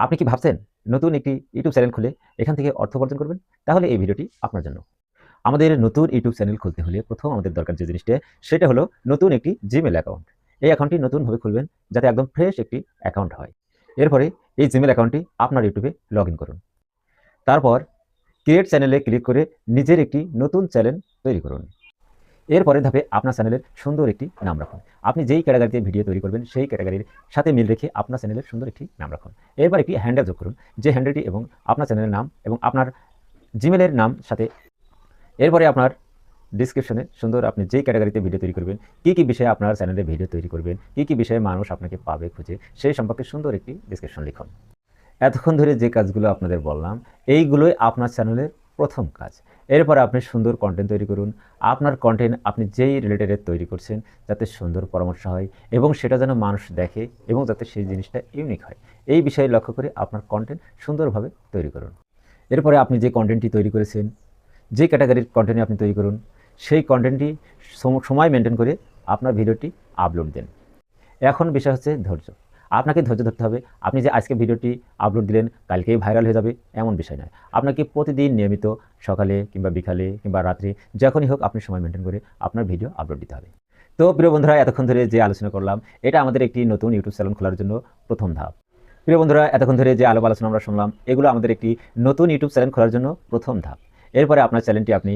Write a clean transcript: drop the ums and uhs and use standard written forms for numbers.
আপনি কি ভাবছেন নতুন একটি ইউটিউব চ্যানেল খুলে এখান থেকে অর্থ উপার্জন করবেন? তাহলে এই ভিডিওটি আপনার জন্য। আমাদের নতুন ইউটিউব চ্যানেল খুলতে হলে প্রথম আমাদের দরকার যে জিনিসটা সেটা হলো নতুন একটি জিমেল অ্যাকাউন্ট। এই অ্যাকাউন্টটি নতুনভাবে খুলবেন যাতে একদম ফ্রেশ একটি অ্যাকাউন্ট হয়। এরপরে এই জিমেল অ্যাকাউন্টটি আপনার ইউটিউবে লগইন করুন। তারপর ক্রিয়েট চ্যানেলে ক্লিক করে নিজের একটি নতুন চ্যানেল তৈরি করুন। এর পরের ধাপে আপনার চ্যানেলের সুন্দর একটি নাম রাখুন। আপনি যেই ক্যাটাগরিতে ভিডিও তৈরি করবেন সেই ক্যাটাগরির সাথে মিল রেখে আপনার চ্যানেলের সুন্দর একটি নাম রাখুন। এরপর একটি হ্যান্ডেল যোগ করুন, যে হ্যান্ডেলটি এবং আপনার চ্যানেলের নাম এবং আপনার জিমেলের নাম সাথে। এরপরে আপনার ডিসক্রিপশনে সুন্দর আপনি যেই ক্যাটাগরিতে ভিডিও তৈরি করবেন, কী বিষয়ে আপনার চ্যানেলে ভিডিও তৈরি করবেন, কী বিষয়ে মানুষ আপনাকে পাবে খুঁজে, সেই সম্পর্কে সুন্দর একটি ডিসক্রিপশন লিখুন। এতক্ষণ ধরে যে কাজগুলো আপনাদের বললাম, এইগুলোই আপনার চ্যানেলের প্রথম কাজ। এরপরে আপনি সুন্দর কন্টেন্ট তৈরি করুন। আপনার কন্টেন্ট আপনি যেই রিলেটেড তৈরি করছেন যাতে সুন্দর পরামর্শ হয় এবং সেটা যেন মানুষ দেখে এবং যাতে সেই জিনিসটা ইউনিক হয়, এই বিষয়ে লক্ষ্য করে আপনার কন্টেন্ট সুন্দরভাবে তৈরি করুন। এরপরে আপনি যে কন্টেন্টটি তৈরি করেছেন, যে ক্যাটাগরির কন্টেন্ট আপনি তৈরি করুন, সেই কন্টেন্টটি সময় মেনটেন করে আপনার ভিডিওটি আপলোড দেন। এখন বিষয় হচ্ছে ধৈর্য। আপনাকে ধৈর্য ধরতে হবে। আপনি যে আজকে ভিডিওটি আপলোড দিলেন, কালকেই ভাইরাল হয়ে যাবে এমন বিষয় নয়। আপনাকে প্রতিদিন নিয়মিত সকালে কিংবা বিকালে কিংবা রাত্রে যখনই হোক আপনি সময় মেনটেন করে আপনার ভিডিও আপলোড দিতে হবে। তো প্রিয় বন্ধুরা, এতক্ষণ ধরে যে আলোচনা করলাম, এটা আমাদের একটি নতুন ইউটিউব চ্যানেল খোলার জন্য প্রথম ধাপ। প্রিয় বন্ধুরা, এতক্ষণ ধরে যে আলোচনা আমরা শুনলাম, এগুলো আমাদের একটি নতুন ইউটিউব চ্যানেল খোলার জন্য প্রথম ধাপ। এরপরে আপনার চ্যানেলটি আপনি